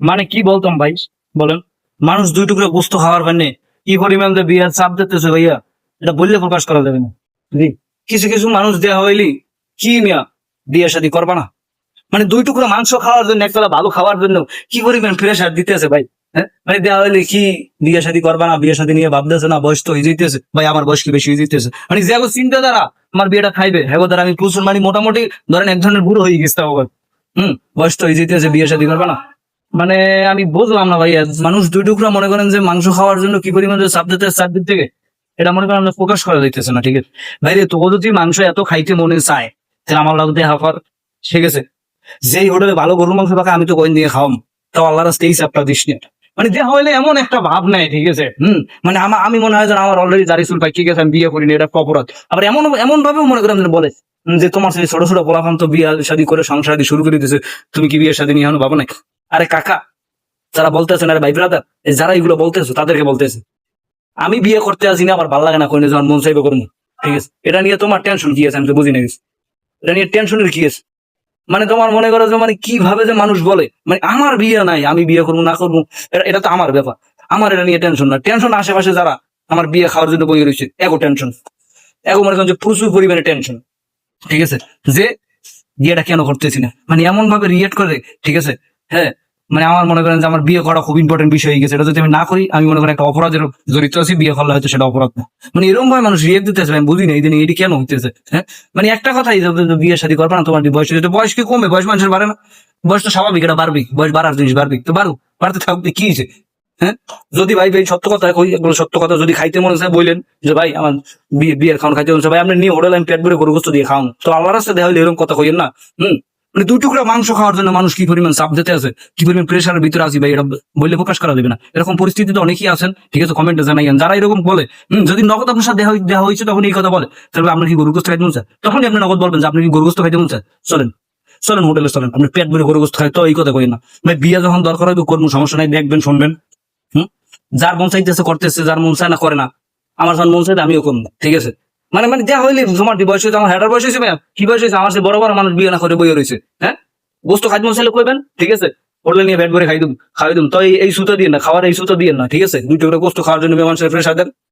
মানে কি বলতাম ভাই, বলেন। মানুষ দুই টুকরো গোস্ত খাওয়ার জন্য কি পরিমাণ যে বিয়ার চাপ দিতেছে ভাইয়া, এটা বললে প্রকাশ করা যাবে না। জি। কিছু কিছু মানুষ দেয়া হইলি কি মিয়া বিয়ে শাদী করবা না, মানে দুই টুকরো মাংস খাওয়ার জন্য, একতলা ভালো খাওয়ার জন্য কি পরিমাণ প্রেশার দিতেছে ভাই। হ্যাঁ, মানে দেওয়া হইলে কি বিয়ে শাদী করবা না, বিয়ে শাদী নিয়ে ভাবতেছে না, বয়স তো হয়ে যেতেছে ভাই, আমার বয়স কি বেশি হয়ে যেতেছে, মানে যে চিন্তা দ্বারা আমার বিয়েটা খাইবে হ্যাঁ দ্বারা আমি প্রচুর মানে মোটামুটি ধরেন এক ধরনের বুড়ো হয়ে গেছে। বয়স তো হয়ে যেতেছে, বিয়ে শাদী করবা না, মানে আমি বুঝলাম না ভাই। মানুষ দুই টুকরা মনে করেন যে মাংস খাওয়ার জন্য কি পরিমাণ যে চাপ দিতে চাপ দিক থেকে, এটা মনে করেন আমরা প্রকাশ করা যাইতেছে না। ঠিক আছে ভাই রে, তোকে যদি মাংস এত খাইতে মনে চায় তাহলে আমার লাগে দেখা কর। ঠিক আছে, যেই হোটেলে ভালো গরুর মাংস পাকা আমি তো কইন দিয়ে খাওয়াম, তাও আল্লাহ রাস্তে এই চাপটা দিস না। মানে দেহা হইলে এমন একটা ভাব নাই। ঠিক আছে, মানে আমি মনে হয় যেন আমার অলরেডি দাড়ি চুল পাই, ঠিক আছে আমি বিয়ে করিনি, এটা একটা অপরাধ। আবার এমন এমন ভাবেও মনে করেন বলে যে তোমার সেই ছোট ছোট পোলাপান তো বিয়ে শাদী করে সংসার শুরু করে দিতেছে, তুমি কি বিয়ে শাদী নিয়ে এখনো ভাবো নাই? আরে কাকা, যারা বলতেছেন, আরে ভাই ব্রাদার, যারা এগুলো বলতেছো তাদেরকে বলতেছে আমি বিয়ে করতে আসি না, আমার ভালো লাগে না, কইনে যখন মন চাইবে করবো। ঠিক আছে, এটা নিয়ে তোমার টেনশন কি আছে আমি তো বুঝি না কিছু। এটা নিয়ে টেনশনের কি আছে? মানে তোমার মনে করো যে মানে কিভাবে যে মানুষ বলে মানে আমার বিয়ে নাই, আমি বিয়ে করবো না করবো, এটা তো আমার ব্যাপার। আমার এটা নিয়ে টেনশন না, টেনশন আশেপাশে যারা আমার বিয়ে খাওয়ার জন্য বই রয়েছে এগো টেনশন, এগো মনে করেন যে প্রচুর পরিমাণে টেনশন। ঠিক আছে, যে বিয়েটা কেন করতেছি না, মানে এমন ভাবে রিয়েক্ট করে। ঠিক আছে, হ্যাঁ, মানে আমার মনে করেন যে আমার বিয়ে করা খুব ইম্পর্টেন্ট বিষয় হয়ে গেছে, এটা যদি আমি না করি আমি মনে করেন একটা অপরাধের জড়িত আছি, বিয়ে করলে হয়তো সেটা অপরাধ না। মানে এরকম ভাবে মানুষ রিয়েক্ট দিতেছে, আমি বুঝি না এই দিনে এটি কেন হইতেছে। হ্যাঁ, মানে একটা কথাই বিয়ে শাদী করবে না, তোমার বয়স হয়েছে, বয়স কি কমবে? বয়স মানুষের বাড়ে না, বয়স তো স্বাভাবিক, এটা বাড়বি, বয়স বাড়ার জিনিস বাড়বি তো বাড়ু, বাড়তে থাকবে কি হয়েছে। হ্যাঁ, যদি ভাই ভাই সত্য কথা কই, এগুলো সত্য কথা, যদি খাইতে মনে চায় বললেন যে ভাই আমার বিয়ের খাওয়ান খাইতে মনে চায়, ভাই আপনি নিয়ে হোটেল আমি পেট ভরে গরু গোস্ত দিয়ে খাওয়ান, তো আল্লাহর রাস্তায় দেখা হইলে এরকম কথা কইেন না। মানে দুই টুকরা মাংস খাওয়ার জন্য মানুষ কি পরিমাণ চাপ দিতে আছে, কি পরিমাণ প্রেশারের ভিতরে আছি ভাই, এটা বললে প্রকাশ করা যাবে না। এরকম পরিস্থিতিতে অনেকেই আছেন, ঠিক আছে, কমেন্টে জানাইয়েন যারা এরকম বলে। যদি নগদ আপনার সাথে দেখা হয়েছে তখন এই কথা বলে, তাহলে আপনার কি গরুগ্রস্ত খাইতে মন চায়, তখনই আপনি নগদ বলবেন যে আপনি কি গরুগ্রস্ত খাইতে মন চায়, চলেন চলেন হোটেলে চলেন, আপনি পেট ভরে গরুগ্রস্ত খাই, তো এই কথা কই না ভাই। বিয়ে যখন দরকার হবে করবো, সমস্যা নাই, দেখবেন শুনবেন। যার মন চাইতেছে করতেছে, যার মন চায় না করে না। আমার যখন মন চাইতে আমিও করবো। ঠিক আছে, মানে মানে যা হইলে তোমার বয়স হয়েছে, আমার হেটার বয়স হয়েছে, ভাইয়া কি বয়স হয়েছে, আমার সে বড় বড় মানুষ বিয়ে না করে বইয়ে রয়েছে। হ্যাঁ, গোস্ত খাইতে মন চাইলে কইবেন, ঠিক আছে, হোটেলে নিয়ে ব্যাট করে খাই খাওয়াই দিন, তো এই সুতো দিয়ে না খাওয়ার, এই সুতো দিয়ে না। ঠিক আছে, দুই টুকরা গোস্ত খাওয়ার জন্য মানুষের প্রেশার দেন।